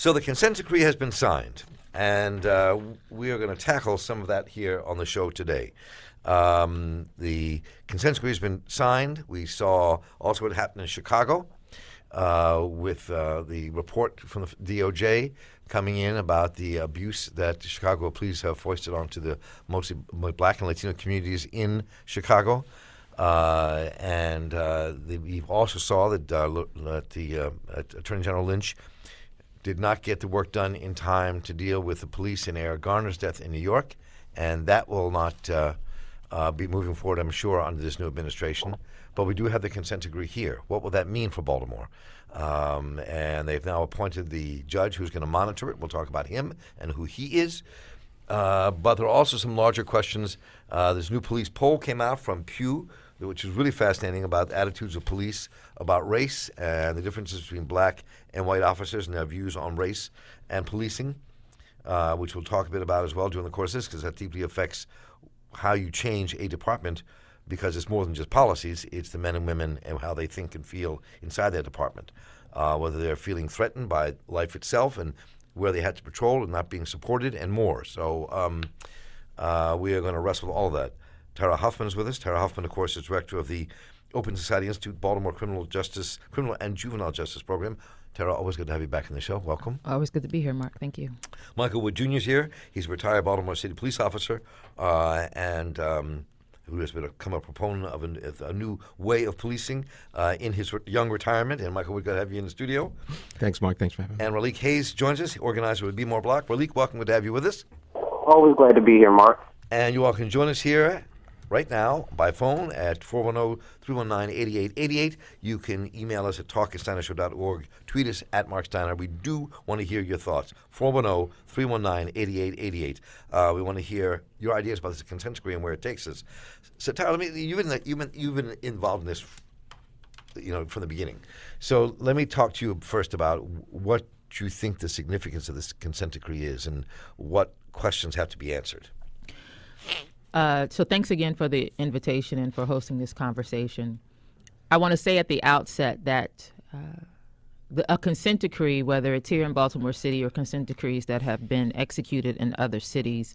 So the consent decree has been signed, and we are going to tackle some of that here on the show today. The consent decree has been signed. We saw also what happened in Chicago with the report from the DOJ coming in about the abuse that the Chicago police have foisted onto the mostly black and Latino communities in Chicago. We also saw that the Attorney General Lynch did not get the work done in time to deal with the police in Eric Garner's death in New York, and that will not be moving forward, I'm sure, under this new administration. But we do have the consent decree here. What will that mean for Baltimore? And they've now appointed the judge who's going to monitor it. We'll talk about him and who he is. But there are also some larger questions. This new police poll came out from Pew, which is really fascinating, about attitudes of police about race and the differences between black and white officers and their views on race and policing, which we'll talk a bit about as well during the course of this, because that deeply affects how you change a department, because it's more than just policies. It's the men and women and how they think and feel inside their department, whether they're feeling threatened by life itself and where they had to patrol and not being supported and more. So we are going to wrestle with all of that. Tara Huffman is with us. Tara Huffman, of course, is director of the Open Society Institute Baltimore Criminal and Juvenile Justice Program. Tara, always good to have you back in the show. Welcome. Always good to be here, Mark. Thank you. Michael Wood Jr. is here. He's a retired Baltimore City police officer and who has become a proponent of a new way of policing in his young retirement. And Michael, we're good to have you in the studio. Thanks, Mark. Thanks for having me. And Raleek Hayes joins us, organizer with Be More Block. Raleek, welcome. Good to have you with us. Always glad to be here, Mark. And you all can join us here right now by phone at 410-319-8888. You can email us at talk@steinershow.org. Tweet us at Marc Steiner. We do want to hear your thoughts. 410-319-8888. We want to hear your ideas about this consent decree and where it takes us. So, Tara, you've been involved in this, from the beginning. So let me talk to you first about what you think the significance of this consent decree is and what questions have to be answered. So thanks again for the invitation and for hosting this conversation. I want to say at the outset that a consent decree, whether it's here in Baltimore City or consent decrees that have been executed in other cities,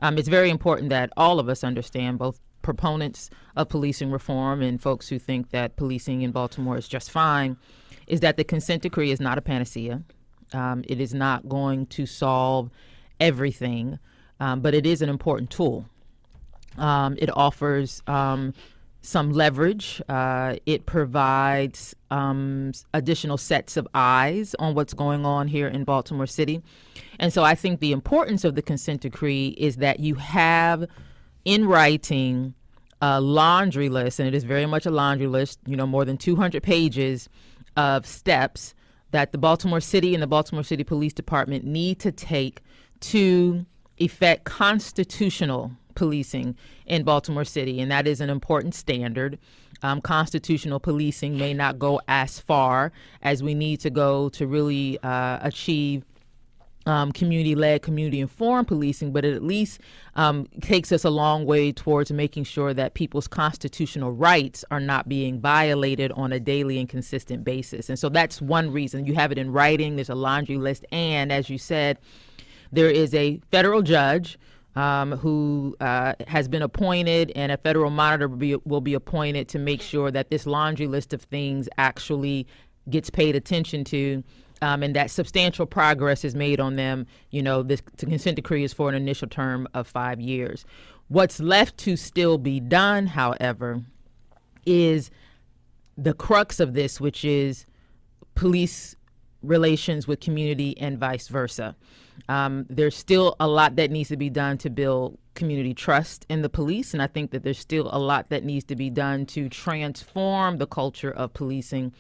it's very important that all of us understand, both proponents of policing reform and folks who think that policing in Baltimore is just fine, is that the consent decree is not a panacea. It is not going to solve everything, but it is an important tool. It offers some leverage. It provides additional sets of eyes on what's going on here in Baltimore City. And so I think the importance of the consent decree is that you have in writing a laundry list, and it is very much a laundry list, more than 200 pages of steps that the Baltimore City and the Baltimore City Police Department need to take to effect constitutional policing in Baltimore City, and that is an important standard. Constitutional policing may not go as far as we need to go to really achieve community-led, community-informed policing, but it at least takes us a long way towards making sure that people's constitutional rights are not being violated on a daily and consistent basis. And so that's one reason. You have it in writing, there's a laundry list, and as you said, there is a federal judge who has been appointed, and a federal monitor will be appointed to make sure that this laundry list of things actually gets paid attention to, and that substantial progress is made on them. The consent decree is for an initial term of 5 years. What's left to still be done, however, is the crux of this, which is police relations with community and vice versa. There's still a lot that needs to be done to build community trust in the police, and I think that there's still a lot that needs to be done to transform the culture of policing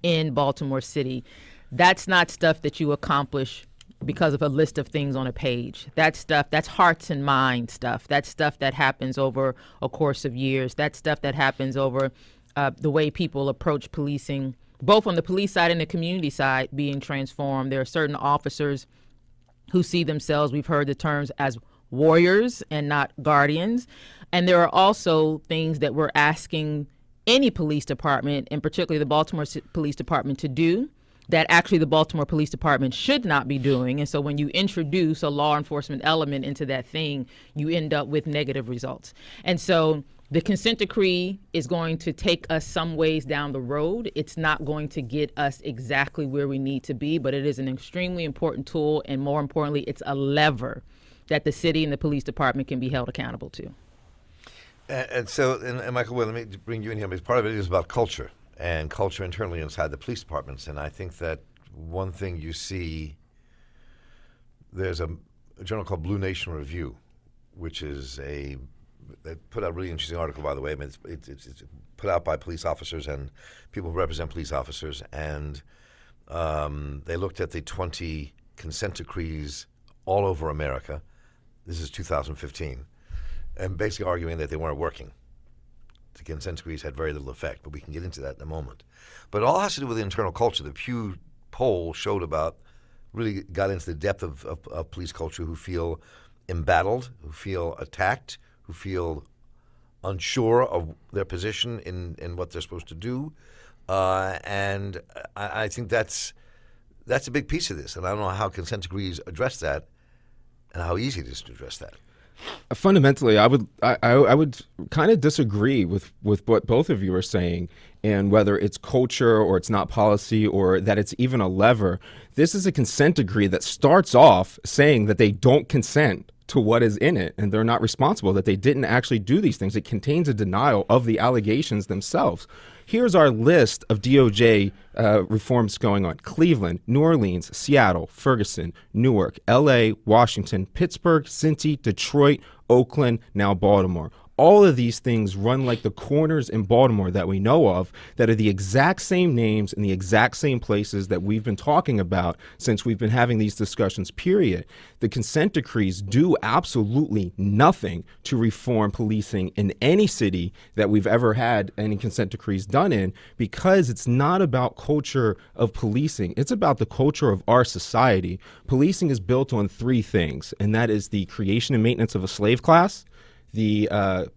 in Baltimore City. That's not stuff that you accomplish because of a list of things on a page. That's stuff, that's hearts and minds stuff. That's stuff that happens over a course of years. That's stuff that happens over the way people approach policing, both on the police side and the community side, being transformed. There are certain officers who see themselves, we've heard the terms, as warriors and not guardians. And there are also things that we're asking any police department, and particularly the Baltimore Police Department, to do that actually the Baltimore Police Department should not be doing. And so when you introduce a law enforcement element into that thing, you end up with negative results. And so the consent decree is going to take us some ways down the road. It's not going to get us exactly where we need to be, but it is an extremely important tool. And more importantly, it's a lever that the city and the police department can be held accountable to. And Michael, well, let me bring you in here, because part of it is about culture and culture internally inside the police departments. And I think that one thing you see, there's a journal called Blue Nation Review, which is they put out a really interesting article, by the way. I mean, it's put out by police officers and people who represent police officers. And they looked at the 20 consent decrees all over America. This is 2015. And basically arguing that they weren't working. The consent decrees had very little effect, but we can get into that in a moment. But it all has to do with internal culture. The Pew poll really got into the depth of police culture, who feel embattled, who feel attacked, who feel unsure of their position in what they're supposed to do. And I think that's a big piece of this. And I don't know how consent decrees address that and how easy it is to address that. Fundamentally, I would kind of disagree with what both of you are saying, and whether it's culture or it's not policy or that it's even a lever. This is a consent decree that starts off saying that they don't consent to what is in it, and they're not responsible, that they didn't actually do these things. It contains a denial of the allegations themselves. Here's our list of DOJ reforms going on: Cleveland, New Orleans, Seattle, Ferguson, Newark, LA, Washington, Pittsburgh, Cincy, Detroit, Oakland, now Baltimore. All of these things run like the corners in Baltimore that we know of, that are the exact same names in the exact same places that we've been talking about since we've been having these discussions, period. The consent decrees do absolutely nothing to reform policing in any city that we've ever had any consent decrees done in, because it's not about culture of policing. It's about the culture of our society. Policing is built on three things, and that is the creation and maintenance of a slave class, the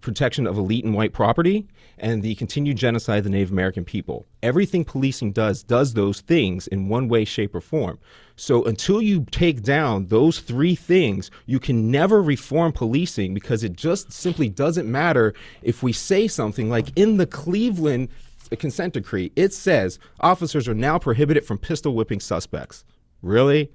protection of elite and white property, and the continued genocide of the Native American people. Everything policing does those things in one way, shape, or form. So until you take down those three things, you can never reform policing, because it just simply doesn't matter if we say something like in the Cleveland consent decree, it says officers are now prohibited from pistol whipping suspects. Really?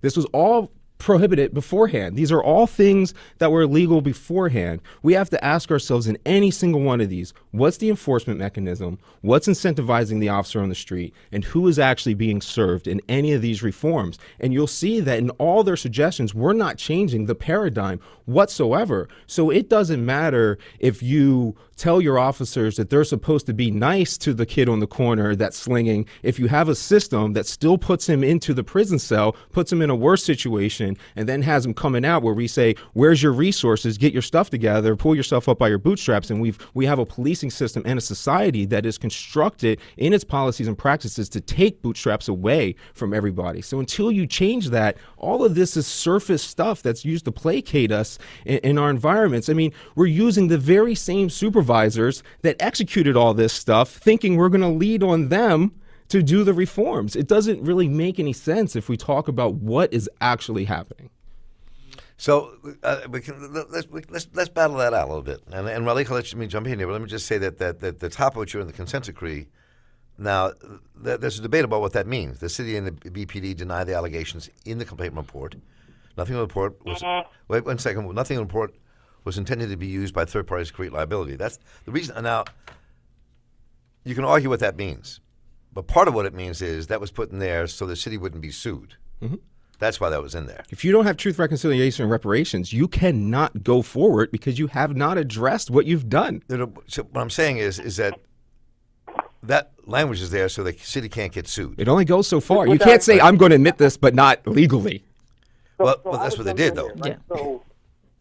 This was all prohibited beforehand. These are all things that were illegal beforehand. We have to ask ourselves in any single one of these, what's the enforcement mechanism? What's incentivizing the officer on the street? And who is actually being served in any of these reforms? And you'll see that in all their suggestions, we're not changing the paradigm whatsoever. So it doesn't matter if you tell your officers that they're supposed to be nice to the kid on the corner that's slinging. If you have a system that still puts him into the prison cell, puts him in a worse situation, and then has him coming out where we say, where's your resources? Get your stuff together, pull yourself up by your bootstraps. And we have a policing system and a society that is constructed in its policies and practices to take bootstraps away from everybody. So until you change that, all of this is surface stuff that's used to placate us in our environments. I mean, we're using the very same supervisors that executed all this stuff, thinking we're going to lead on them to do the reforms. It doesn't really make any sense if we talk about what is actually happening. So let's battle that out a little bit. And Raleigh, let me jump in here, but let me just say that the top of what you're in the consent decree. Now, there's a debate about what that means. The city and the BPD deny the allegations in the complaint report. Nothing in the report was. Wait 1 second. Nothing in the report was intended to be used by third parties to create liability. That's the reason. Now, you can argue what that means, but part of what it means is that was put in there so the city wouldn't be sued. Mm-hmm. That's why that was in there. If you don't have truth, reconciliation, and reparations, you cannot go forward because you have not addressed what you've done. So what I'm saying is that language is there so the city can't get sued. It only goes so far. You can't say, I'm going to admit this, but not legally. Well, that's what they did, though. Right? Yeah. So,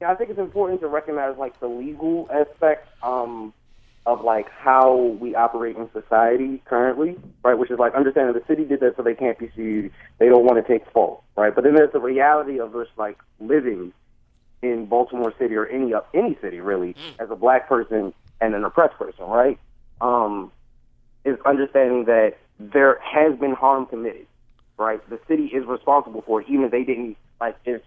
I think it's important to recognize, like, the legal aspect of, like, how we operate in society currently, right, which is, like, understanding the city did that so they can't be sued. They don't want to take fault, right? But then there's the reality of just, like, living in Baltimore City or any city, really, as a black person and an oppressed person, right? Is understanding that there has been harm committed, right? The city is responsible for it, even if they didn't, like, if,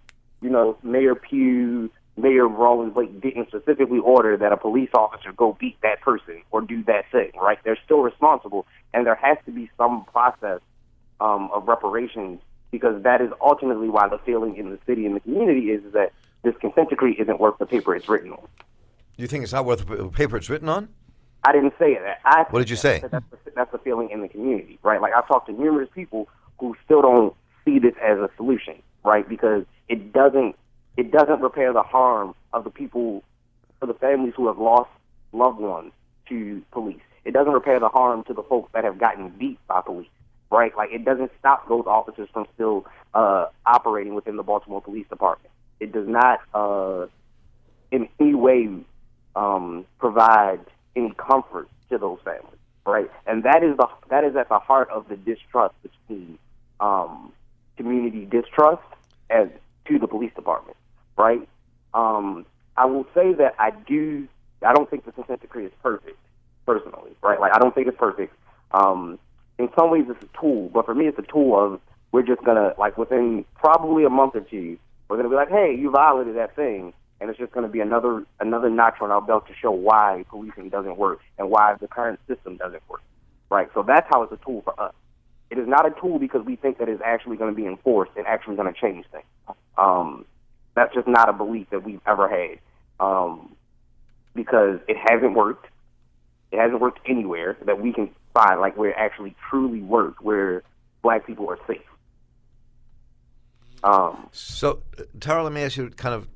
Mayor Pugh, Mayor Rollins Blake didn't specifically order that a police officer go beat that person or do that thing, right? They're still responsible, and there has to be some process of reparations, because that is ultimately why the feeling in the city and the community is that this consent decree isn't worth the paper it's written on. You think it's not worth the paper it's written on? I didn't say that. What did you say? That's the feeling in the community, right? Like, I've talked to numerous people who still don't see this as a solution, right? Because it doesn't repair the harm of the people, for the families who have lost loved ones to police. It doesn't repair the harm to the folks that have gotten beat by police, right? Like, it doesn't stop those officers from still operating within the Baltimore Police Department. It does not in any way provide any comfort to those families, right? And that is at the heart of the distrust between community distrust as to the police department, right? I will say that I don't think the consent decree is perfect, personally, right? Like, I don't think it's perfect. In some ways it's a tool, but for me it's a tool of, we're just gonna, like, within probably a month or two, we're gonna be like, hey, you violated that thing, and it's just gonna be another notch on our belt to show why policing doesn't work and why the current system doesn't work, right? So that's how it's a tool for us. It is not a tool because we think that it's actually going to be enforced and actually going to change things. That's just not a belief that we've ever had, because it hasn't worked. It hasn't worked anywhere that we can find, like, where it actually truly worked, where black people are safe. So, Tara, let me ask you, kind of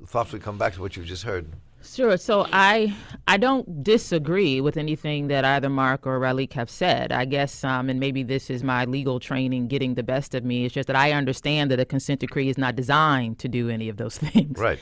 thoughtfully come back to what you've just heard. Sure. So I don't disagree with anything that either Marc or Ralik have said. I guess, and maybe this is my legal training getting the best of me, it's just that I understand that a consent decree is not designed to do any of those things. Right.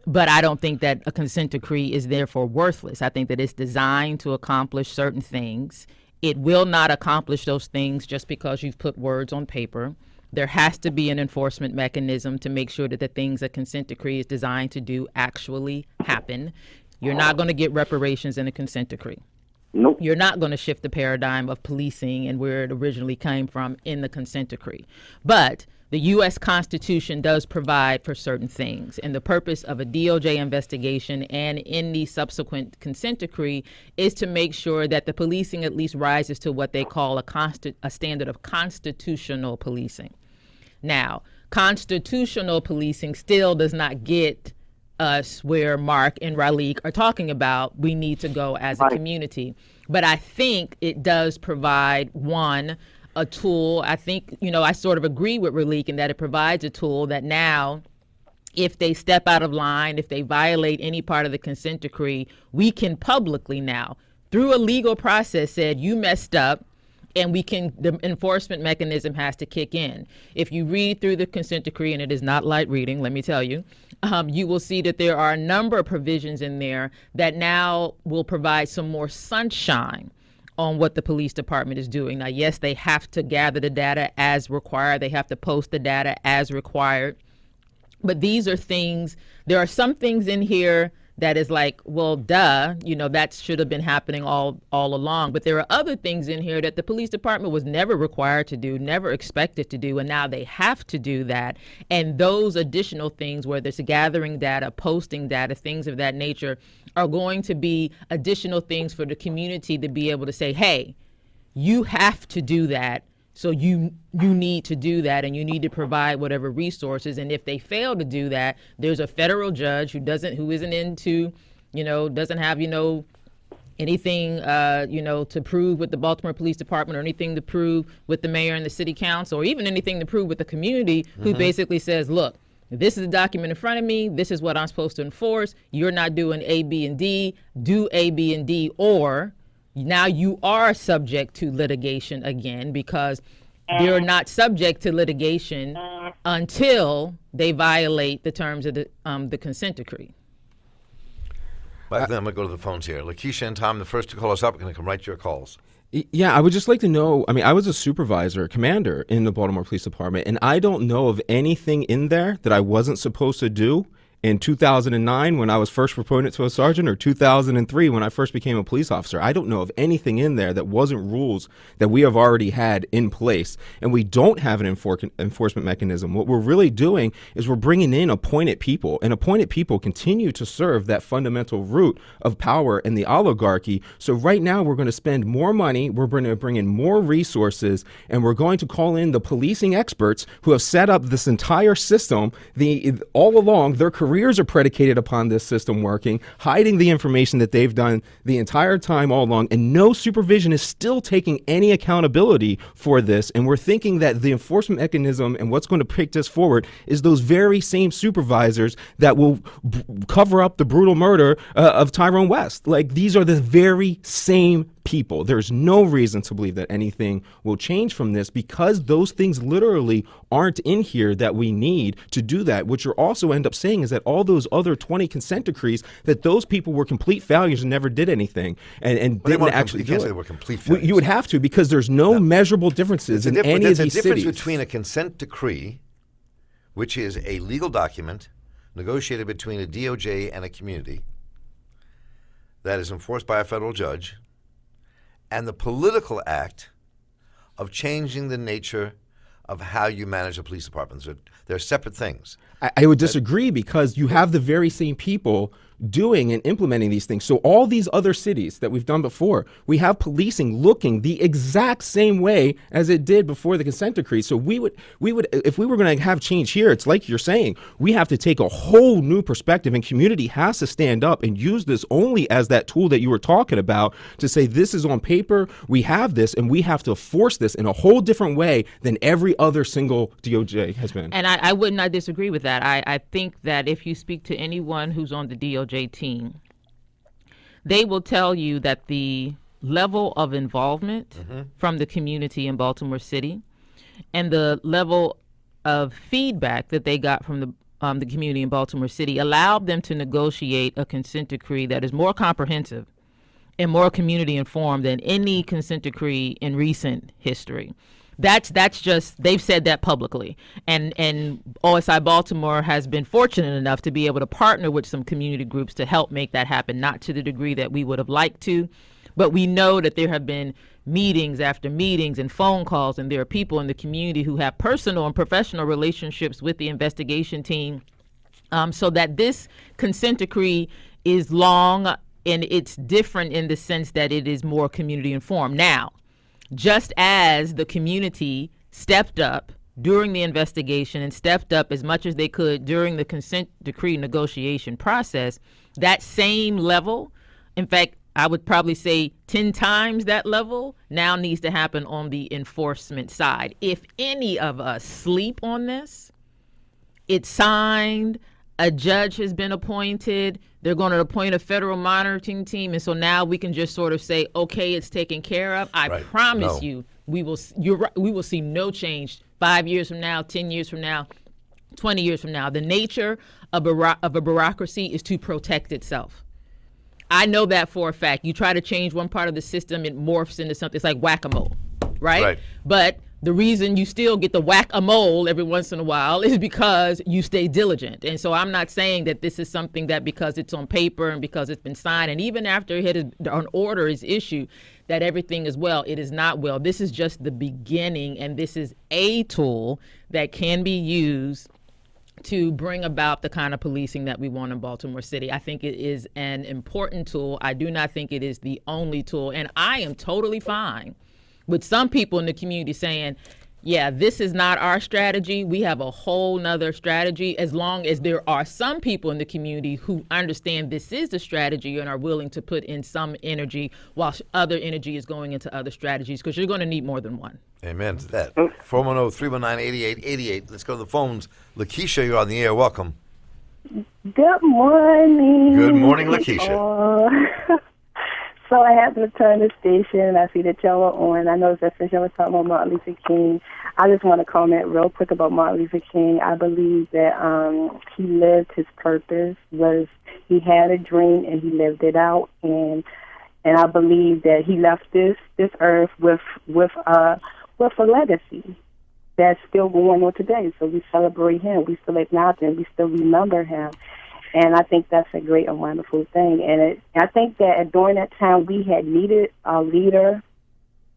But I don't think that a consent decree is therefore worthless. I think that it's designed to accomplish certain things. It will not accomplish those things just because you've put words on paper. There has to be an enforcement mechanism to make sure that the things a consent decree is designed to do actually happen. You're not going to get reparations in a consent decree. Nope. You're not going to shift the paradigm of policing and where it originally came from in the consent decree. But the U.S. Constitution does provide for certain things. And the purpose of a DOJ investigation and in the subsequent consent decree is to make sure that the policing at least rises to what they call a standard of constitutional policing. Now, constitutional policing still does not get us where Marc and Ralik are talking about we need to go as a community. But I think it does provide, one, a tool. I think, I sort of agree with Ralik in that it provides a tool that now, if they step out of line, if they violate any part of the consent decree, we can publicly now, through a legal process, said you messed up, and the enforcement mechanism has to kick in. If you read through the consent decree, and it is not light reading, let me tell you, you will see that there are a number of provisions in there that now will provide some more sunshine on what the police department is doing. Now, yes, they have to gather the data as required. They have to post the data as required. But these are things, there are some things in here that is like, well, duh, that should have been happening all along. But there are other things in here that the police department was never required to do, never expected to do, and now they have to do that. And those additional things, whether it's gathering data, posting data, things of that nature, are going to be additional things for the community to be able to say, hey, you have to do that. So you need to do that, and you need to provide whatever resources. And if they fail to do that, there's a federal judge who isn't into, doesn't have, anything, to prove with the Baltimore Police Department or anything to prove with the mayor and the city council, or even anything to prove with the community, who basically says, look, this is a document in front of me. This is what I'm supposed to enforce. You're not doing A, B, and D. Do A, B, and D, or now you are subject to litigation again, because they're not subject to litigation until they violate the terms of the consent decree. Right, then I'm going to go to the phones here. Lakeisha and Tom, the first to call us up, are going to come right to your calls. Yeah, I would just like to know, I was a supervisor, commander in the Baltimore Police Department, and I don't know of anything in there that I wasn't supposed to do in 2009 when I was first promoted to a sergeant, or 2003 when I first became a police officer. I don't know of anything in there that wasn't rules that we have already had in place. And we don't have an enforcement mechanism. What we're really doing is we're bringing in appointed people, and appointed people continue to serve that fundamental root of power in the oligarchy. So right now we're going to spend more money, we're going to bring in more resources, and we're going to call in the policing experts who have set up this entire system. All along, their careers are predicated upon this system working, hiding the information that they've done the entire time all along, and no supervision is still taking any accountability for this. And we're thinking that the enforcement mechanism and what's going to pick this forward is those very same supervisors that will cover up the brutal murder of Tyrone West. Like, these are the very same people. There's no reason to believe that anything will change from this, because those things literally aren't in here that we need to do that. What you also end up saying is that all those other 20 consent decrees, that those people were complete failures and never did anything and didn't actually you do can't it. say they were complete failures. You would have to, because there's no measurable differences in any of these There's a difference cities. between a consent decree, which is a legal document negotiated between a DOJ and a community that is enforced by a federal judge, and the political act of changing the nature of how you manage a police department. They're separate things. I would disagree, because you have the very same people doing and implementing these things. So all these other cities that we've done before, we have policing looking the exact same way as it did before the consent decree. So we would, if we were going to have change here, it's like you're saying, we have to take a whole new perspective, and community has to stand up and use this only as that tool that you were talking about to say, this is on paper, we have this, and we have to force this in a whole different way than every other single DOJ has been. And I would not disagree with that. I think that if you speak to anyone who's on the DOJ team, they will tell you that the level of involvement from the community in Baltimore City and the level of feedback that they got from the community in Baltimore City allowed them to negotiate a consent decree that is more comprehensive and more community informed than any consent decree in recent history. That's just, they've said that publicly. And OSI Baltimore has been fortunate enough to be able to partner with some community groups to help make that happen, not to the degree that we would have liked to, but we know that there have been meetings after meetings and phone calls, and there are people in the community who have personal and professional relationships with the investigation team, so that this consent decree is long, and it's different in the sense that it is more community informed. Now, just as the community stepped up during the investigation and stepped up as much as they could during the consent decree negotiation process, that same level, in fact, I would probably say 10 times that level, now needs to happen on the enforcement side. If any of us sleep on this, it's signed, a judge has been appointed, they're going to appoint a federal monitoring team, and so now we can just sort of say, okay, it's taken care of. I promise you, we will see no change 5 years from now, 10 years from now, 20 years from now. The nature of a bureaucracy is to protect itself. I know that for a fact. You try to change one part of the system, it morphs into something. It's like whack-a-mole, right? But the reason you still get the whack-a-mole every once in a while is because you stay diligent. And so I'm not saying that this is something that because it's on paper and because it's been signed, and even after an order is issued, that everything is well. It is not well. This is just the beginning, and this is a tool that can be used to bring about the kind of policing that we want in Baltimore City. I think it is an important tool. I do not think it is the only tool. And I am totally fine with some people in the community saying, yeah, this is not our strategy. We have a whole nother strategy, as long as there are some people in the community who understand this is the strategy and are willing to put in some energy while other energy is going into other strategies, because you're going to need more than one. Amen to that. 410-319-8888. Let's go to the phones. Lakeisha, you're on the air. Welcome. Good morning. Good morning, Lakeisha. So I happened to turn the station, and I see that y'all are on. I know that since y'all were talking about Martin Luther King, I just want to comment real quick about Martin Luther King. I believe that he lived his purpose. He had a dream and he lived it out, and I believe that he left this earth with a legacy that's still going on today. So we celebrate him, we still acknowledge him, we still remember him. And I think that's a great and wonderful thing. And I think that during that time we had needed a leader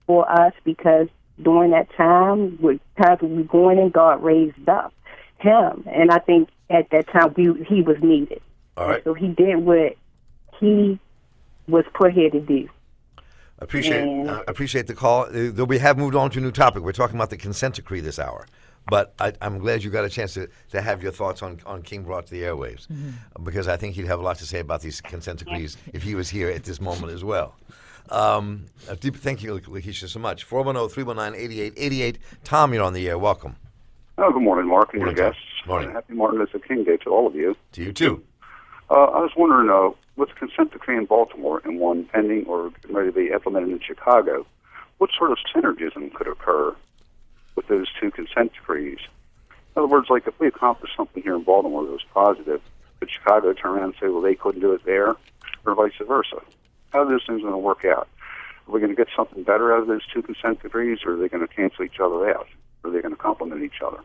for us, because during that time, with times we were going in, God raised up him. And I think at that time he was needed. All right. So he did what he was put here to do. Appreciate the call. We have moved on to a new topic. We're talking about the consent decree this hour. But I'm glad you got a chance to have your thoughts on King brought to the airwaves, because I think he'd have a lot to say about these consent decrees if he was here at this moment as well. Thank you, Lakeisha, so much. 410-319-8888. Tom, you're on the air. Welcome. Oh, good morning, Mark, and your Morning, Tom. guests. Morning. Happy Martin Luther King Day to all of you. To you, too. I was wondering, with the consent decree in Baltimore and one pending or getting ready to be implemented in Chicago, what sort of synergism could occur with those two consent decrees? In other words, like if we accomplish something here in Baltimore that was positive, could Chicago turn around and say, well, they couldn't do it there, or vice versa? How are those things going to work out? Are we going to get something better out of those two consent decrees, or are they going to cancel each other out? Or are they going to complement each other?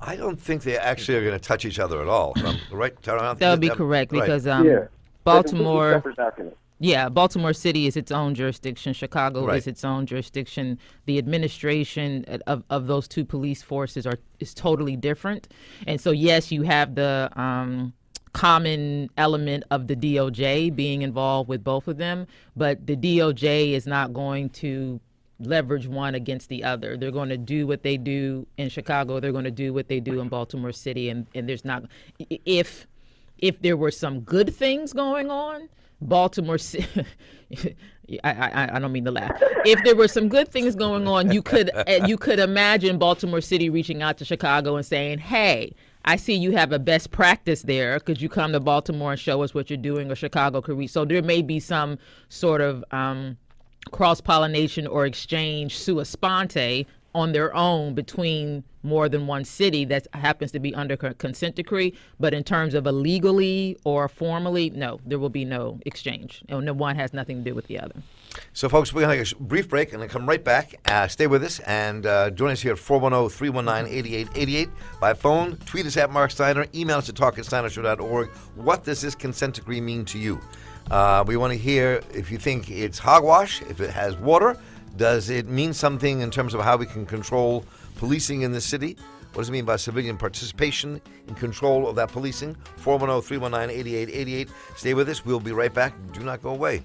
I don't think they actually are going to touch each other at all. Right? That would be correct, right. because Yeah. Baltimore, Separate documents. yeah, Baltimore City is its own jurisdiction. Chicago Right. is its own jurisdiction. The administration of those two police forces is totally different. And so, yes, you have the common element of the DOJ being involved with both of them, but the DOJ is not going to leverage one against the other. They're going to do what they do in Chicago. They're going to do what they do in Baltimore City. And there's not, if there were some good things going on, Baltimore City, I don't mean to laugh. If there were some good things going on, you could imagine Baltimore City reaching out to Chicago and saying, hey, I see you have a best practice there. Could you come to Baltimore and show us what you're doing? Or Chicago could reach. So there may be some sort of cross-pollination or exchange sua sponte on their own between more than one city that happens to be under consent decree. But in terms of illegally or formally, no, there will be no exchange. And one has nothing to do with the other. So, folks, we're going to take a brief break and then come right back. Stay with us and join us here at 410-319-8888 by phone. Tweet us at Marc Steiner. Email us at talk@steinershow.org. What does this consent decree mean to you? We want to hear if you think it's hogwash, if it has water. Does it mean something in terms of how we can control policing in the city? What does it mean by civilian participation in control of that policing? 410-319-8888. Stay with us. We'll be right back. Do not go away.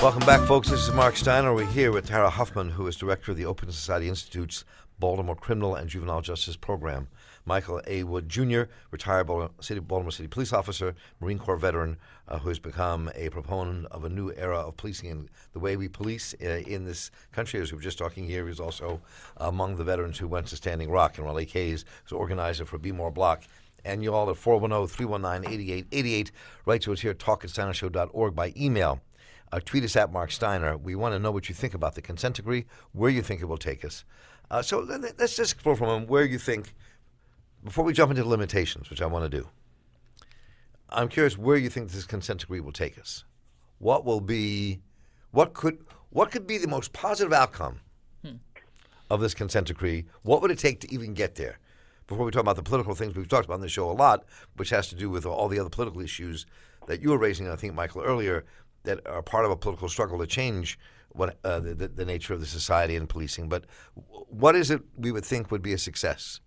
Welcome back, folks. This is Marc Steiner. We're here with Tara Huffman, who is director of the Open Society Institute's Baltimore Criminal and Juvenile Justice Program. Michael A. Wood Jr., retired Baltimore City police officer, Marine Corps veteran, who has become a proponent of a new era of policing and the way we police in this country. As we were just talking here, he's also among the veterans who went to Standing Rock, and Raleigh Hayes is organizer for Be More Block. And you all at 410-319-8888. Write to us here at talk@steinershow.org by email. Tweet us at Marc Steiner. We want to know what you think about the consent decree, where you think it will take us. So let's just explore for a moment where you think, before we jump into the limitations, which I want to do, I'm curious where you think this consent decree will take us. What could be the most positive outcome of this consent decree? What would it take to even get there? Before we talk about the political things we've talked about on the show a lot, which has to do with all the other political issues that you were raising, I think, Michael, earlier, that are part of a political struggle to change what the nature of the society and policing. But what is it we would think would be a success?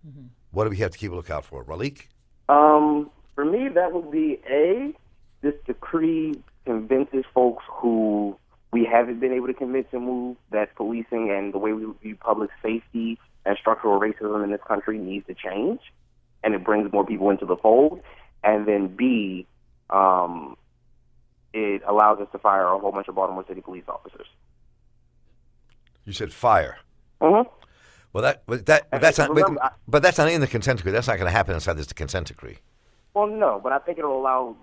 Mm-hmm. What do we have to keep a lookout for? Ralik? For me, that would be this decree convinces folks who we haven't been able to convince to move that policing and the way we view public safety and structural racism in this country needs to change, and it brings more people into the fold. And then B, it allows us to fire a whole bunch of Baltimore City police officers. You said fire. Mm-hmm. Well, that's not in the consent decree. That's not going to happen inside this consent decree. Well, no, but I think it'll allow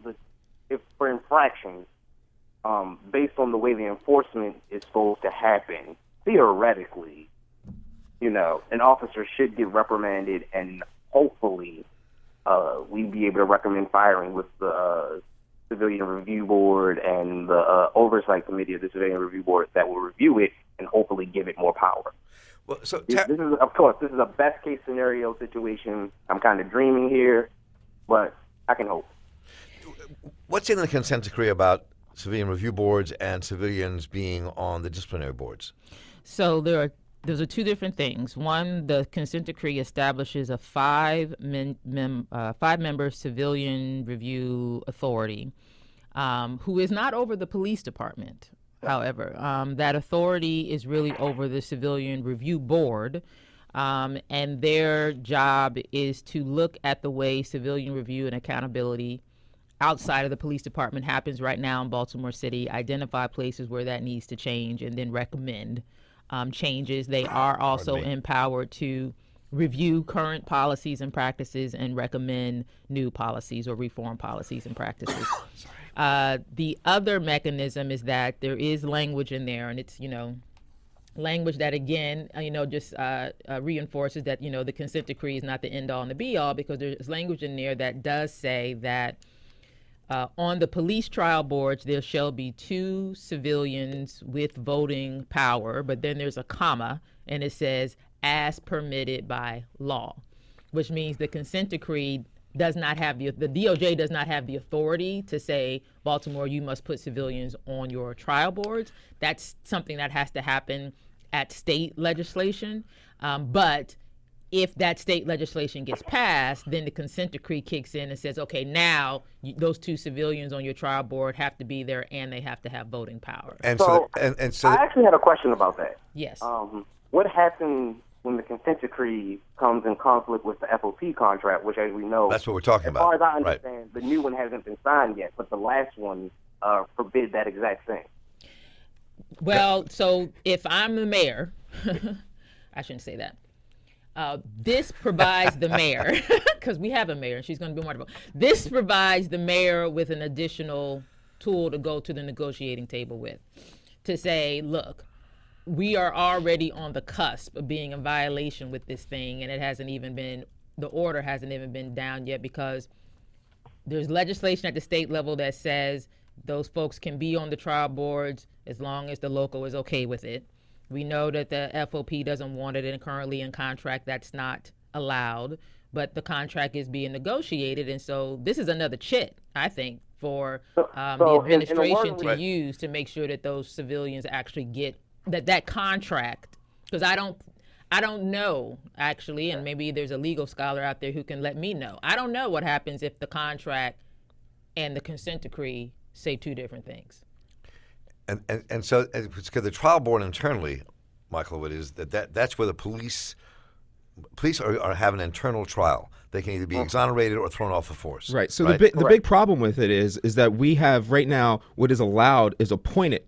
if for infractions, based on the way the enforcement is supposed to happen, theoretically, an officer should get reprimanded, and hopefully, we'd be able to recommend firing with the Civilian Review Board and the Oversight Committee of the Civilian Review Board that will review it and hopefully give it more power. Well, so This is, of course, this is a best case scenario situation. I'm kind of dreaming here, but I can hope. what's in the consent decree about civilian review boards and civilians being on the disciplinary boards? So those are two different things. One, the consent decree establishes a five-member civilian review authority, who is not over the police department. However, that authority is really over the civilian review board, and their job is to look at the way civilian review and accountability outside of the police department happens right now in Baltimore City, identify places where that needs to change, and then recommend changes. They are also empowered to review current policies and practices and recommend new policies or reform policies and practices. The other mechanism is that there is language in there, and it's, language that, again, just reinforces that, the consent decree is not the end all and the be all, because there's language in there that does say that on the police trial boards, there shall be 2 civilians with voting power, but then there's a comma, and it says, as permitted by law, which means the consent decree does not have the DOJ does not have the authority to say, Baltimore, you must put civilians on your trial boards. That's something that has to happen at state legislation. But if that state legislation gets passed, then the consent decree kicks in and says, okay, now those 2 civilians on your trial board have to be there and they have to have voting power. And So, so I actually had a question about that. Yes. What happens when the consent decree comes in conflict with the FOP contract, which, as we know, that's what we're talking about. as far as I Right. understand, the new one hasn't been signed yet, but the last one forbid that exact thing. Well, so if I'm the mayor, I shouldn't say that. This provides the mayor, because we have a mayor and she's going to be wonderful. This provides the mayor with an additional tool to go to the negotiating table with, to say, look, we are already on the cusp of being in violation with this thing, and the order hasn't even been down yet, because there's legislation at the state level that says those folks can be on the trial boards as long as the local is okay with it. We know that the FOP doesn't want it, and currently in contract that's not allowed, but the contract is being negotiated, and so this is another chit, I think, for the administration to use to make sure that those civilians actually get that contract, because I don't know, actually, and maybe there's a legal scholar out there who can let me know. I don't know what happens if the contract and the consent decree say 2 different things. And so because the trial board internally, Michael, it is that's where the police are have an internal trial. They can either be exonerated or thrown off the force. Right. So the big problem with it is that we have right now what is allowed is appointed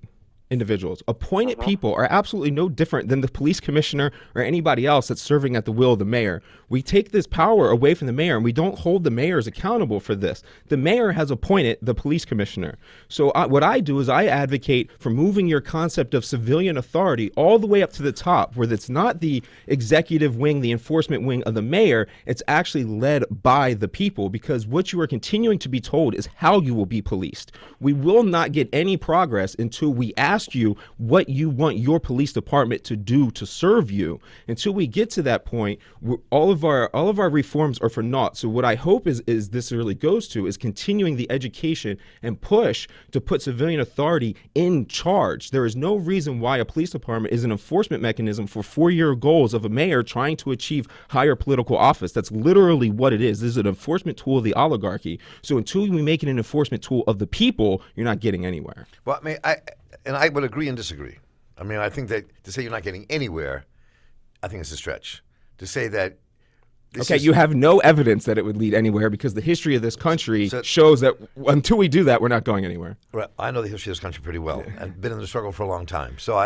individuals. Appointed people are absolutely no different than the police commissioner or anybody else that's serving at the will of the mayor. We take this power away from the mayor, and we don't hold the mayors accountable for this. The mayor has appointed the police commissioner. So what I do is I advocate for moving your concept of civilian authority all the way up to the top, where it's not the executive wing, the enforcement wing of the mayor. It's actually led by the people, because what you are continuing to be told is how you will be policed. We will not get any progress until we ask you what you want your police department to do to serve you. Until we get to that point, all of our reforms are for naught. So what I hope is this really goes to is continuing the education and push to put civilian authority in charge. There is no reason why a police department is an enforcement mechanism for 4-year goals of a mayor trying to achieve higher political office. That's literally what it is. This is an enforcement tool of the oligarchy. So until we make it an enforcement tool of the people, you're not getting anywhere. Well, I mean, I would agree and disagree. I mean, I think that to say you're not getting anywhere, I think it's a stretch. To say that you have no evidence that it would lead anywhere, because the history of this country shows that until we do that, we're not going anywhere. Right. I know the history of this country pretty well and been in the struggle for a long time. So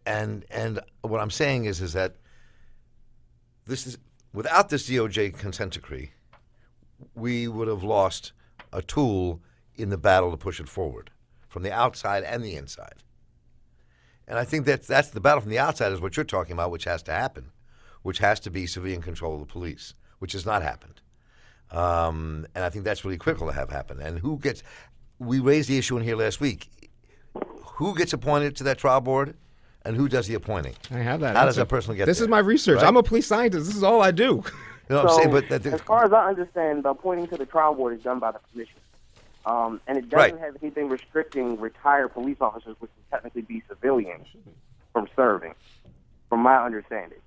and what I'm saying is that this is without this DOJ consent decree, we would have lost a tool in the battle to push it forward from the outside and the inside. And I think that's the battle from the outside is what you're talking about, which has to happen, which has to be civilian control of the police, which has not happened. And I think that's really critical to have happen. And we raised the issue in here last week. Who gets appointed to that trial board and who does the appointing? I have that. How does answer. that person get This there? is my research. Right? I'm a police scientist. This is all I do. You know what I'm So, saying? But as far as I understand, the appointing to the trial board is done by the commission. And it doesn't Right. have anything restricting retired police officers, which would technically be civilians, from serving, from my understanding.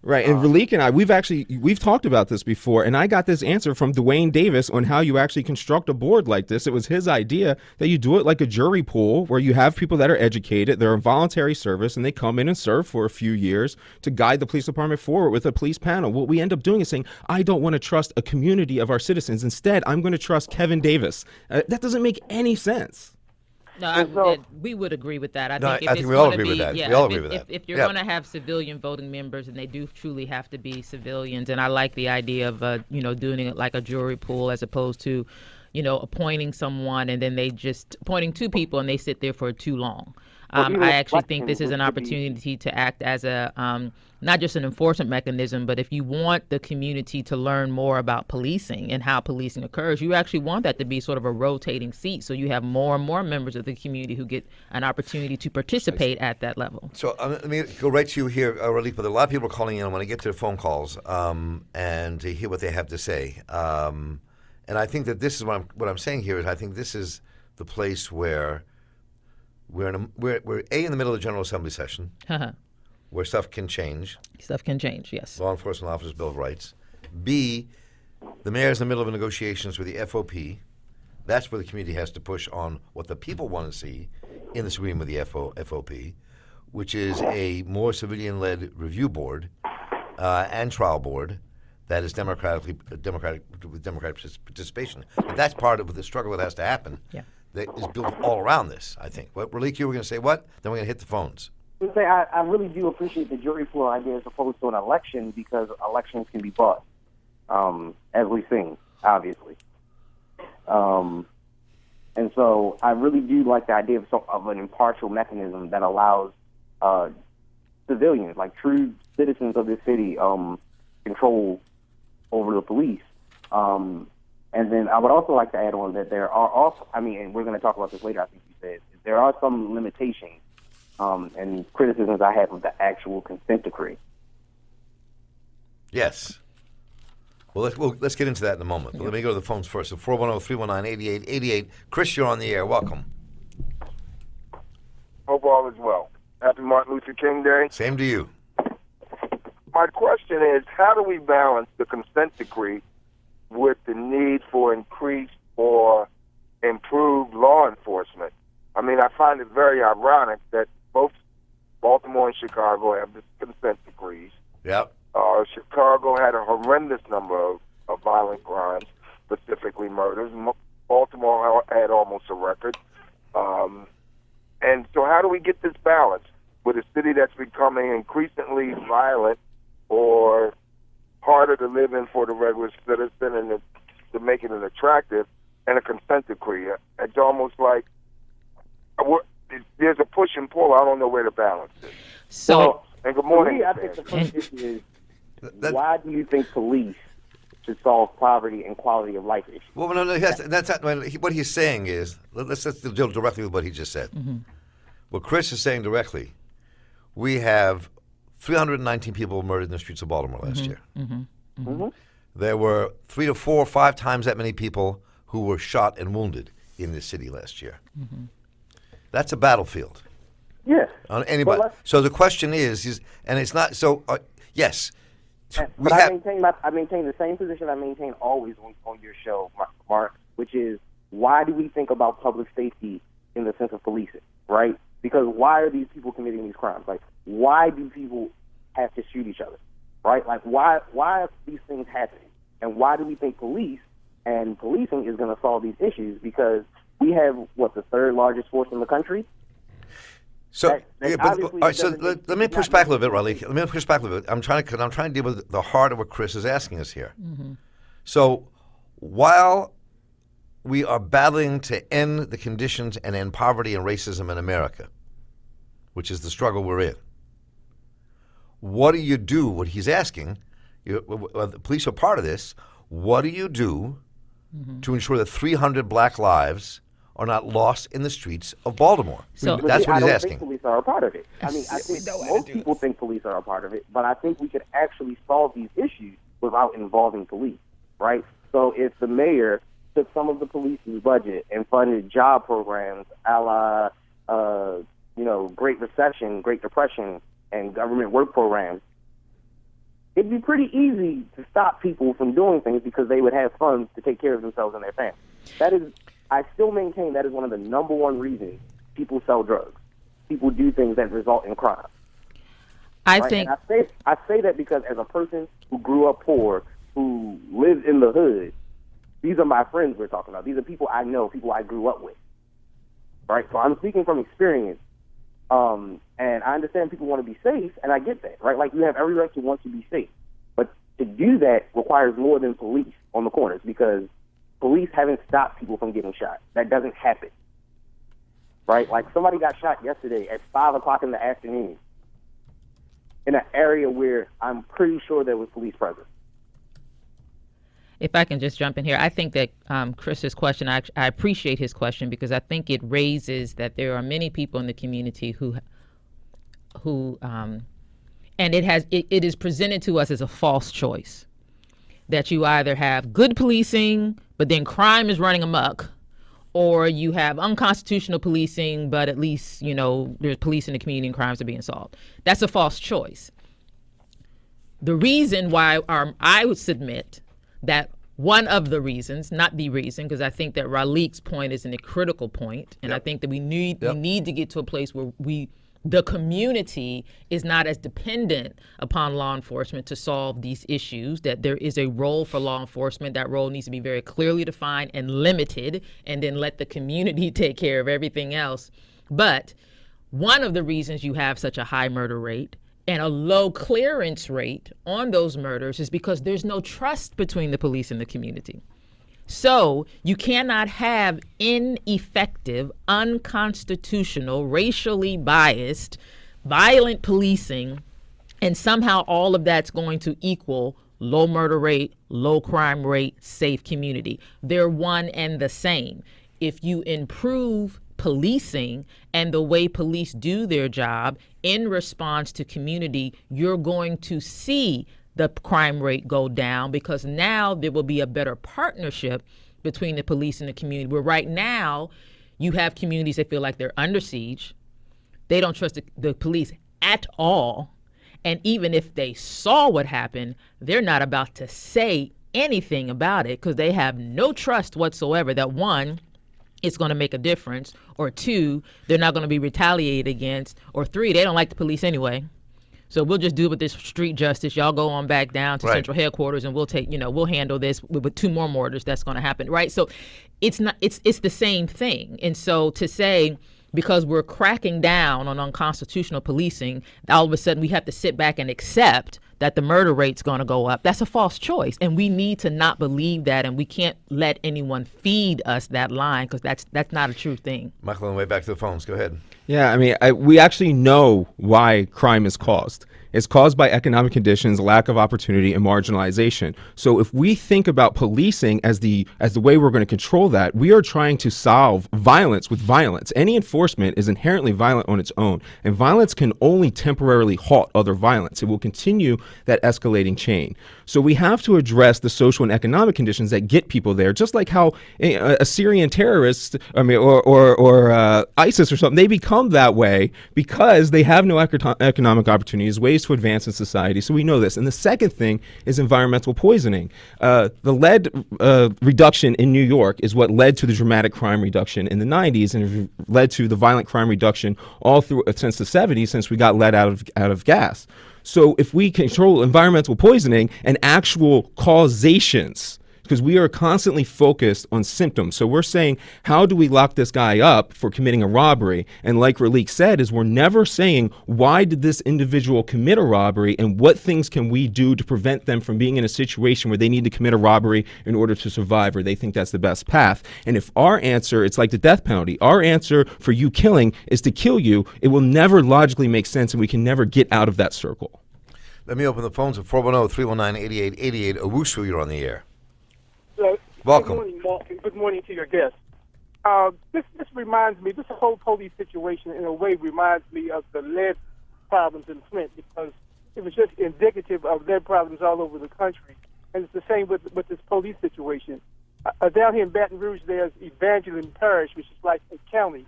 Right, and Ralik and I, we've talked about this before, and I got this answer from Dwayne Davis on how you actually construct a board like this. It was his idea that you do it like a jury pool, where you have people that are educated, they're in voluntary service, and they come in and serve for a few years to guide the police department forward with a police panel. What we end up doing is saying, I don't want to trust a community of our citizens. Instead, I'm going to trust Kevin Davis. That doesn't make any sense. No, we would agree with that. No, if I think it's we all gonna agree with be- that. Yeah, We all if agree with if- that. If you're Yeah. going to have civilian voting members, and they do truly have to be civilians, and I like the idea of doing it like a jury pool as opposed to, appointing someone and then they just appointing two people and they sit there for too long. even I actually think this is an election would be- opportunity to act as a not just an enforcement mechanism, but if you want the community to learn more about policing and how policing occurs, you actually want that to be sort of a rotating seat, so you have more and more members of the community who get an opportunity to participate at that level. So let me go right to you here, Ralik. But a lot of people are calling in. I want to get to the phone calls and to hear what they have to say. And I think that this is what I'm saying here is I think this is the place where we're in the middle of the General Assembly session, where stuff can change. Stuff can change, yes. Law Enforcement Officers Bill of Rights. B, the mayor's in the middle of negotiations with the FOP. That's where the community has to push on what the people want to see in this agreement with the FOP, which is a more civilian-led review board and trial board that is democratic participation. But that's part of the struggle that has to happen. Yeah. That is built all around this, I think. What, Ralik, you were going to say what? Then we're going to hit the phones. I really do appreciate the jury floor idea as opposed to an election, because elections can be bought, as we've seen, obviously. And so I really do like the idea of an impartial mechanism that allows civilians, like true citizens of this city, control over the police. And then I would also like to add on that there are also, and we're going to talk about this later, I think you said, there are some limitations and criticisms I have of the actual consent decree. Yes. Well, let's get into that in a moment. But let me go to the phones first. So 410-319-8888. Chris, you're on the air. Welcome. Hope all is well. Happy Martin Luther King Day. Same to you. My question is, how do we balance the consent decree with the need for increased or improved law enforcement? I find it very ironic that both Baltimore and Chicago have the consent decrees. Yep. Chicago had a horrendous number of violent crimes, specifically murders. Baltimore had almost a record. And so how do we get this balance with a city that's becoming increasingly violent or harder to live in for the regular citizen and to make it attractive, and a consent decree? It's almost like there's a push and pull. I don't know where to balance it. So, And good For morning. me, I think the first issue is, That- why do you think police should solve poverty and quality of life issues? Well, no, that's not, what he's saying is, let's deal directly with what he just said. What Chris is saying directly, we have 319 people murdered in the streets of Baltimore last year. There were 3 to 4 or 5 times that many people who were shot and wounded in this city last year. That's a battlefield. Yes. On anybody. Well, So the question is, and it's not, so, yes. But I maintain the same position I maintain always on your show, Mark, which is, why do we think about public safety in the sense of policing, right? Because why are these people committing these crimes? Like, why do people have to shoot each other, right? Like, why are these things happening? And why do we think police and policing is going to solve these issues? Because we have, the third largest force in the country? So, That all obviously right, so doesn't let me push back a little bit, Raleigh. Let me push back a little bit. I'm trying to deal with the heart of what Chris is asking us here. So, while we are battling to end the conditions and end poverty and racism in America, which is the struggle we're in, what do you do? What he's asking, the police are part of this. What do you do to ensure that 300 black lives are not lost in the streets of Baltimore? So- That's what I he's don't asking. think police are a part of it. I mean, I think most people think police are a part of it, but I think we could actually solve these issues without involving police, right? So if the mayor took some of the police's budget and funded job programs a la, Great Recession, Great Depression, and government work programs, it'd be pretty easy to stop people from doing things because they would have funds to take care of themselves and their families. I still maintain that is one of the number one reasons people sell drugs. People do things that result in crime. I Right? think And I say that because as a person who grew up poor, who lived in the hood, these are my friends we're talking about. These are people I know, people I grew up with. Right? So I'm speaking from experience. And I understand people want to be safe, and I get that, right? Like, you have every right to want to be safe. But to do that requires more than police on the corners, because police haven't stopped people from getting shot. That doesn't happen. Right? Like, somebody got shot yesterday at 5 o'clock in the afternoon in an area where I'm pretty sure there was police present. if I can just jump in here, I think that Chris's question, I appreciate his question, because I think it raises that there are many people in the community who and it is presented to us as a false choice, that you either have good policing, but then crime is running amok, or you have unconstitutional policing, but at least, there's police in the community and crimes are being solved. That's a false choice. The reason why I would submit that one of the reasons, not the reason, because I think that Ralik's point is a critical point, and I think that we need to get to a place where the community is not as dependent upon law enforcement to solve these issues, that there is a role for law enforcement. That role needs to be very clearly defined and limited, and then let the community take care of everything else. But one of the reasons you have such a high murder rate and a low clearance rate on those murders is because there's no trust between the police and the community. So you cannot have ineffective, unconstitutional, racially biased, violent policing, and somehow all of that's going to equal low murder rate, low crime rate, safe community. They're one and the same. If you improve policing and the way police do their job in response to community, you're going to see the crime rate go down, because now there will be a better partnership between the police and the community. Where right now you have communities that feel like they're under siege. They don't trust the police at all. And even if they saw what happened, they're not about to say anything about it, because they have no trust whatsoever that, one, it's going to make a difference, or two, they're not going to be retaliated against, or three, they don't like the police anyway. So we'll just do it with this street justice. Y'all go on back down to central headquarters, and we'll handle this with 2 more murders. That's going to happen, right? So it's the same thing. And so to say, because we're cracking down on unconstitutional policing, all of a sudden we have to sit back and accept that the murder rate's going to go up, that's a false choice. And we need to not believe that, and we can't let anyone feed us that line, because that's not a true thing. Michael, on the way back to the phones, go ahead. Yeah, I mean, we actually know why crime is caused. It's caused by economic conditions, lack of opportunity, and marginalization. So if we think about policing as the way we're going to control that, we are trying to solve violence with violence. Any enforcement is inherently violent on its own, and violence can only temporarily halt other violence. It will continue that escalating chain. So we have to address the social and economic conditions that get people there, just like how a Syrian terrorist, or ISIS or something, they become that way because they have no economic opportunities, ways to advance in society. So we know this. And the second thing is environmental poisoning. The lead reduction in New York is what led to the dramatic crime reduction in the 90s, and led to the violent crime reduction all through since the 70s, since we got lead out of gas. So if we control environmental poisoning and actual causations, because we are constantly focused on symptoms. So we're saying, how do we lock this guy up for committing a robbery? And like Ralik said, is we're never saying, why did this individual commit a robbery, and what things can we do to prevent them from being in a situation where they need to commit a robbery in order to survive, or they think that's the best path. And if our answer, it's like the death penalty, our answer for you killing is to kill you, it will never logically make sense, and we can never get out of that circle. Let me open the phones at 410-319-8888. Owusu, you're on the air. So, Welcome. Good morning, Mark, and good morning to your guest. This reminds me, this whole police situation in a way reminds me of the lead problems in Flint, because it was just indicative of lead problems all over the country. And it's the same with this police situation. Down here in Baton Rouge, there's Evangeline Parish, which is like a county,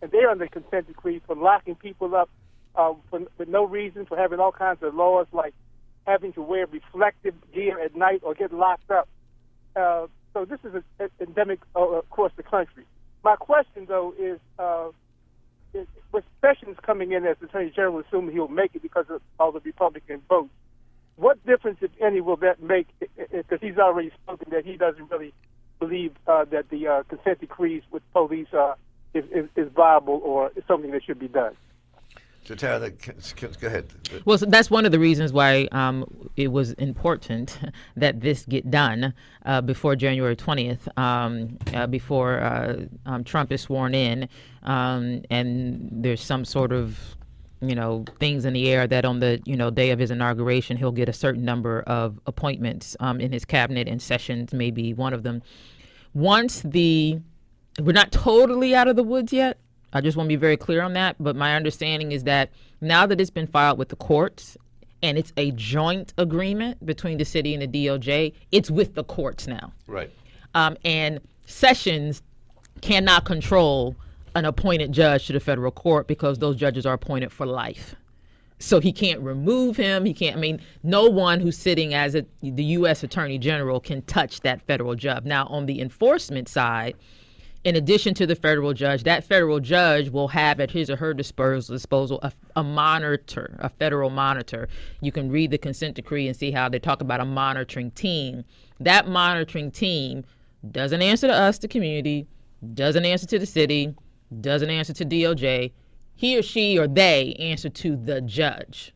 and they're under consent decree for locking people up for no reason, for having all kinds of laws like having to wear reflective gear at night or get locked up. So this is an endemic across the country. My question, though, is with Sessions coming in as Attorney General, assuming he'll make it because of all the Republican votes, what difference, if any, will that make? Because he's already spoken that he doesn't really believe that the consent decrees with police is viable or is something that should be done. So Tara, go ahead. Well, so that's one of the reasons why it was important that this get done before January 20th, before Trump is sworn in, and there's some sort of, things in the air that on the, day of his inauguration, he'll get a certain number of appointments in his cabinet, and Sessions may be one of them. We're not totally out of the woods yet. I just want to be very clear on that. But my understanding is that now that it's been filed with the courts and it's a joint agreement between the city and the DOJ, it's with the courts now. Right. And Sessions cannot control an appointed judge to the federal court because those judges are appointed for life. So he can't remove him. No one who's sitting as the U.S. Attorney General can touch that federal judge. Now, on the enforcement side, in addition to the federal judge, that federal judge will have at his or her disposal a monitor, a federal monitor. You can read the consent decree and see how they talk about a monitoring team. That monitoring team doesn't answer to us, the community, doesn't answer to the city, doesn't answer to DOJ. He or she or they answer to the judge.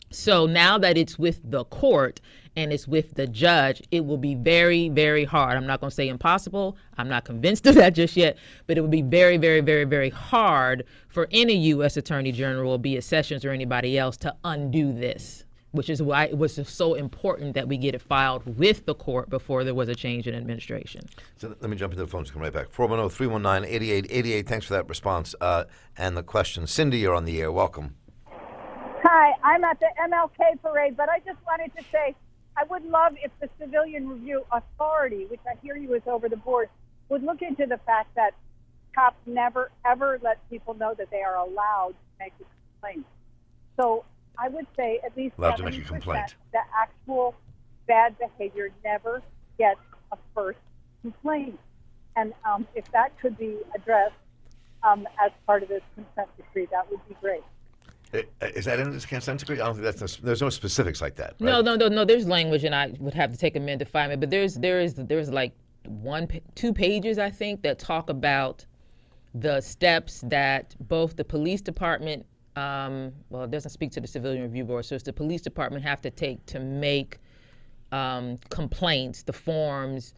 So now that it's with the court and it's with the judge, it will be very, very hard. I'm not going to say impossible. I'm not convinced of that just yet, but it will be very, very, very, very hard for any U.S. Attorney General, be it Sessions or anybody else, to undo this, which is why it was so important that we get it filed with the court before there was a change in administration. So let me jump into the phones. Come right back. 410-319-8888. Thanks for that response and the question. Cindy, you're on the air. Welcome. Hi, I'm at the MLK parade, but I just wanted to say I would love if the Civilian Review Authority, which I hear you is over the board, would look into the fact that cops never, ever let people know that they are allowed to make a complaint. So I would say at least 70% the actual bad behavior never gets a first complaint. And if that could be addressed as part of this consent decree, that would be great. Is that in this consent decree? I don't think there's no specifics like that. Right? No. There's language, and I would have to take a minute to find it. But there's like 2 pages, I think, that talk about the steps that both the police department, it doesn't speak to the Civilian Review Board, so it's the police department have to take to make complaints, the forms,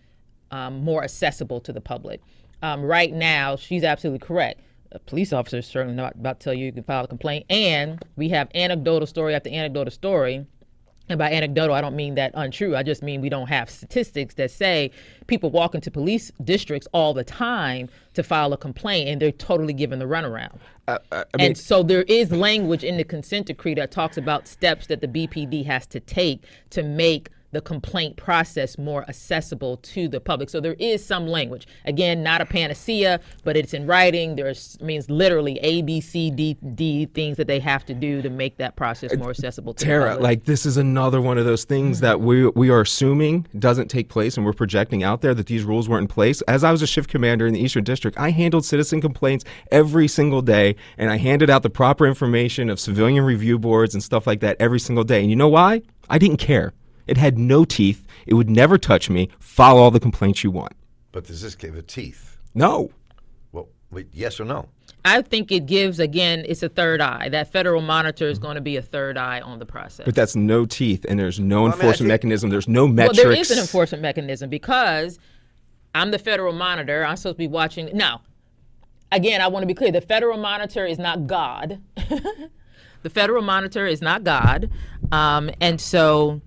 more accessible to the public. Right now, she's absolutely correct. A police officer is certainly not about to tell you can file a complaint. And we have anecdotal story after anecdotal story. And by anecdotal, I don't mean that untrue. I just mean we don't have statistics that say people walk into police districts all the time to file a complaint, and they're totally given the runaround. And so there is language in the consent decree that talks about steps that the BPD has to take to make the complaint process more accessible to the public. So there is some language. Again, not a panacea, but it's in writing. Means literally A, B, C, D things that they have to do to make that process more accessible to the public. Tara, this is another one of those things that we are assuming doesn't take place, and we're projecting out there that these rules weren't in place. As I was a shift commander in the Eastern District, I handled citizen complaints every single day, and I handed out the proper information of civilian review boards and stuff like that every single day. And you know why? I didn't care. It had no teeth. It would never touch me. File all the complaints you want. But does this give it teeth? No. Well, wait, yes or no? I think it gives, again, it's a third eye. That federal monitor is going to be a third eye on the process. But that's no teeth, and there's no enforcement mechanism. There's no metrics. Well, there is an enforcement mechanism because I'm the federal monitor. I'm supposed to be watching. Now, again, I want to be clear. The federal monitor is not God. The federal monitor is not God. And so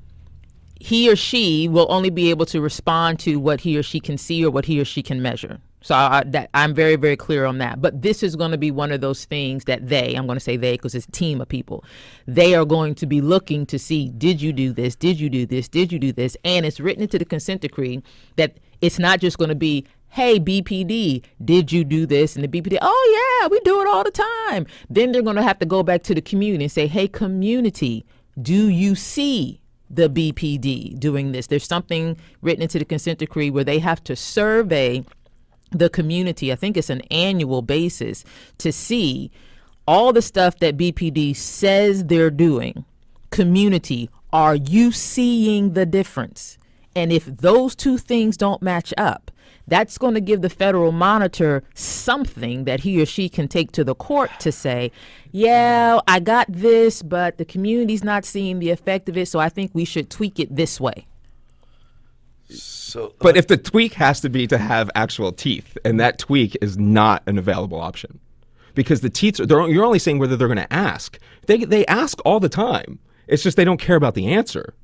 he or she will only be able to respond to what he or she can see or what he or she can measure. So I'm very, very clear on that. But this is going to be one of those things that I'm going to say they because it's a team of people. They are going to be looking to see, did you do this? Did you do this? Did you do this? And it's written into the consent decree that it's not just going to be, hey, BPD, did you do this? And the BPD, oh, yeah, we do it all the time. Then they're going to have to go back to the community and say, hey, community, do you see the BPD doing this? There's something written into the consent decree where they have to survey the community. I think it's an annual basis to see all the stuff that BPD says they're doing. Community, are you seeing the difference? And if those two things don't match up, that's going to give the federal monitor something that he or she can take to the court to say, yeah, I got this, but the community's not seeing the effect of it, so I think we should tweak it this way. So, But if the tweak has to be to have actual teeth, and that tweak is not an available option, because the teeth, you're only saying whether they're going to ask. They ask all the time. It's just they don't care about the answer.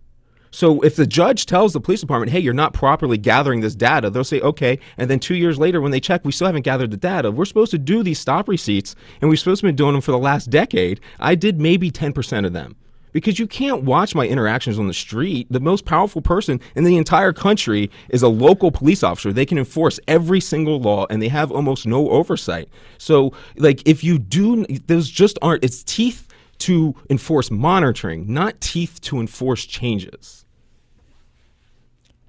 So if the judge tells the police department, hey, you're not properly gathering this data, they'll say, okay. And then 2 years later, when they check, we still haven't gathered the data. We're supposed to do these stop receipts, and we're supposed to be doing them for the last decade. I did maybe 10% of them. Because you can't watch my interactions on the street. The most powerful person in the entire country is a local police officer. They can enforce every single law, and they have almost no oversight. So, like, if you do, those just aren't, it's teeth to enforce monitoring, not teeth to enforce changes.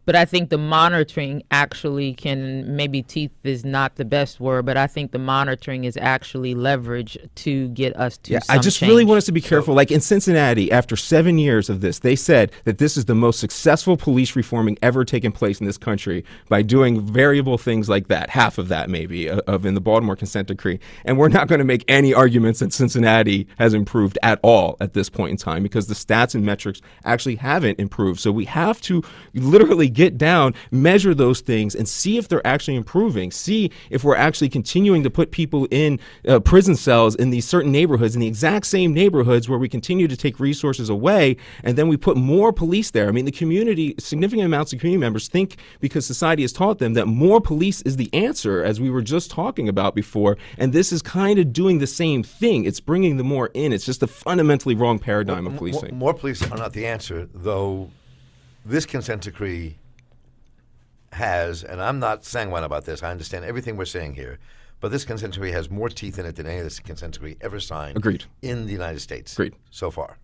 But I think the monitoring actually can, maybe teeth is not the best word, but I think the monitoring is actually leverage to get us to some I just change. really want us to be careful. Like in Cincinnati, after 7 years of this, they said that this is the most successful police reforming ever taken place in this country by doing variable things like that, half of that maybe, of in the Baltimore consent decree. And we're not going to make any arguments that Cincinnati has improved at all at this point in time because the stats and metrics actually haven't improved. So we have to literally get down, measure those things, and see if they're actually improving. See if we're actually continuing to put people in prison cells in these certain neighborhoods, in the exact same neighborhoods where we continue to take resources away, and then we put more police there. I mean, the community, significant amounts of community members think, because society has taught them, that more police is the answer, as we were just talking about before, and this is kind of doing the same thing. It's bringing the more in. It's just a fundamentally wrong paradigm of policing. More police are not the answer, though. This consent decree has, and I'm not sanguine about this, I understand everything we're saying here, but this consent decree has more teeth in it than any of this consent decree ever signed Agreed. in the United States Agreed. so far.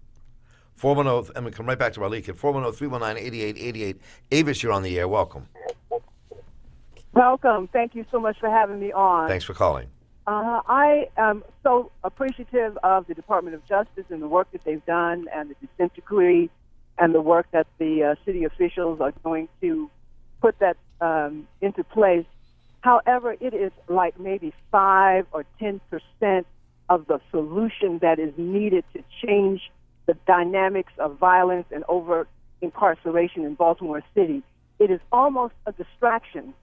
410, and we come right back to Ralik at 410-319-8888. Avis, you're on the air. Welcome. Welcome. Thank you so much for having me on. Thanks for calling. I am so appreciative of the Department of Justice and the work that they've done and the consent decree and the work that the city officials are going to put that into place. However, it is like maybe 5 or 10% of the solution that is needed to change the dynamics of violence and over incarceration in Baltimore City. It is almost a distraction.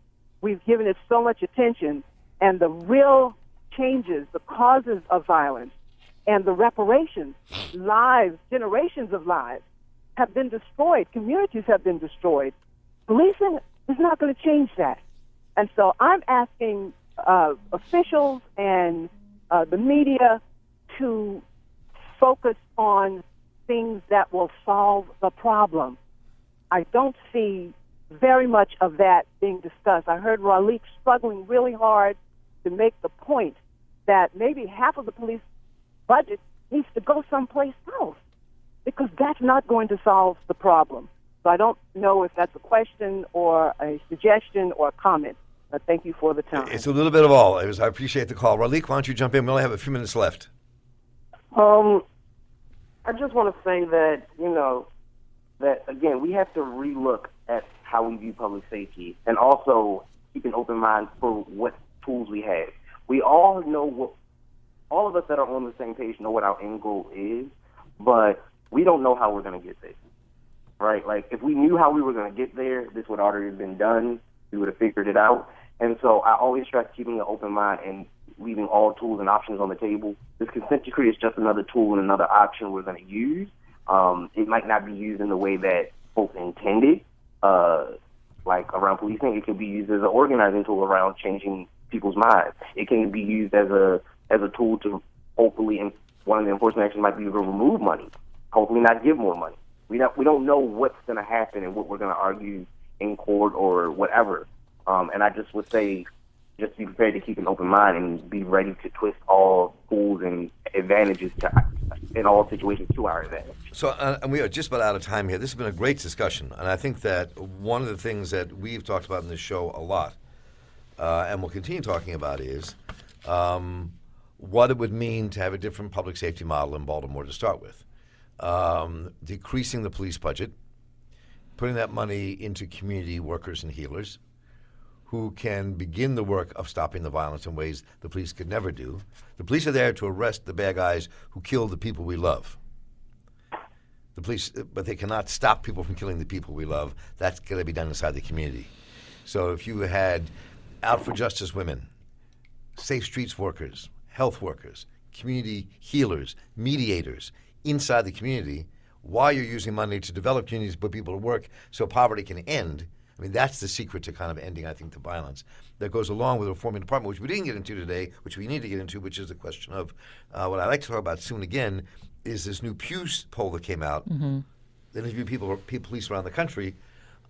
We've given it so much attention, and the real changes, the causes of violence, and the reparations, lives, generations of lives, have been destroyed. Communities have been destroyed. Policing is not going to change that. And so I'm asking officials and the media to focus on things that will solve the problem. I don't see very much of that being discussed. I heard Ralik struggling really hard to make the point that maybe half of the police budget needs to go someplace else, because that's not going to solve the problem. So I don't know if that's a question or a suggestion or a comment, but thank you for the time. It's a little bit of all. I appreciate the call. Ralik, why don't you jump in? We only have a few minutes left. I just want to say that, that, again, we have to relook at how we view public safety and also keep an open mind for what tools we have. We all know all of us that are on the same page know what our end goal is, but we don't know how we're going to get there, right? Like, if we knew how we were going to get there, this would already have been done. We would have figured it out. And so I always try keeping an open mind and leaving all tools and options on the table. This consent decree is just another tool and another option we're going to use. It might not be used in the way that folks intended, like around policing. It could be used as an organizing tool around changing people's minds. It can be used as a tool to hopefully, and one of the enforcement actions might be to remove money, hopefully not give more money. We don't know what's going to happen and what we're going to argue in court or whatever. And I just would say, just be prepared to keep an open mind and be ready to twist all tools and advantages in all situations to our advantage. So, and we are just about out of time here. This has been a great discussion, and I think that one of the things that we've talked about in this show a lot, and we'll continue talking about, is what it would mean to have a different public safety model in Baltimore to start with. Decreasing the police budget, putting that money into community workers and healers who can begin the work of stopping the violence in ways the police could never do. The police are there to arrest the bad guys who kill the people we love. The police, but they cannot stop people from killing the people we love. That's got to be done inside the community. So if you had out for justice women, safe streets workers, health workers, community healers, mediators inside the community, while you're using money to develop communities, put people to work so poverty can end. I mean, that's the secret to kind of ending, I think, the violence that goes along with reforming the department, which we didn't get into today, which we need to get into, which is the question of what I'd like to talk about soon again, is this new Pew poll that came out, that interviewed police around the country,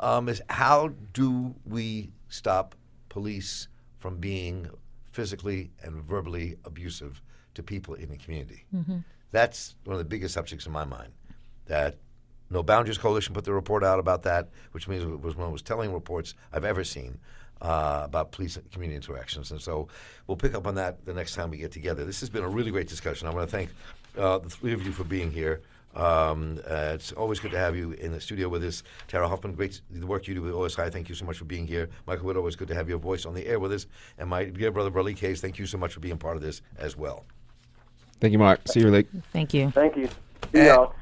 is how do we stop police from being physically and verbally abusive to people in the community? That's one of the biggest subjects in my mind. That No Boundaries Coalition put the report out about that, which means it was one of the most telling reports I've ever seen about police and community interactions. And so we'll pick up on that the next time we get together. This has been a really great discussion. I want to thank the three of you for being here. It's always good to have you in the studio with us. Tara Huffman, great the work you do with OSI. Thank you so much for being here. Michael Witt, always good to have your voice on the air with us. And my dear brother, Burley Case, thank you so much for being part of this as well. Thank you, Mark. See you later. Thank you. Thank you.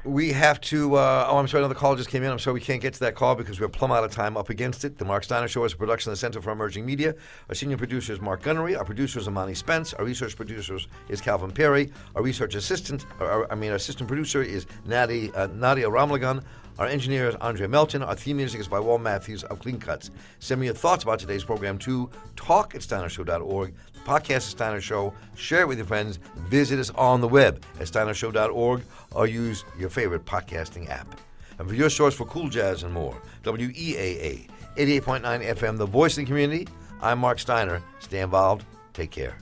We have to, I'm sorry, another call just came in. I'm sorry we can't get to that call because we're plumb out of time up against it. The Marc Steiner Show is a production of the Center for Emerging Media. Our senior producer is Mark Gunnery. Our producer is Amani Spence. Our research producer is Calvin Perry. Our research assistant, our assistant producer is Nadia Ramlagan. Our engineer is Andre Melton. Our theme music is by Wal Matthews of Clean Cuts. Send me your thoughts about today's program to talk@steinershow.org. The podcast is Steiner Show. Share it with your friends. Visit us on the web at steinershow.org or use your favorite podcasting app. And for your source for cool jazz and more, WEAA 88.9 FM, the voice of the community. I'm Marc Steiner. Stay involved. Take care.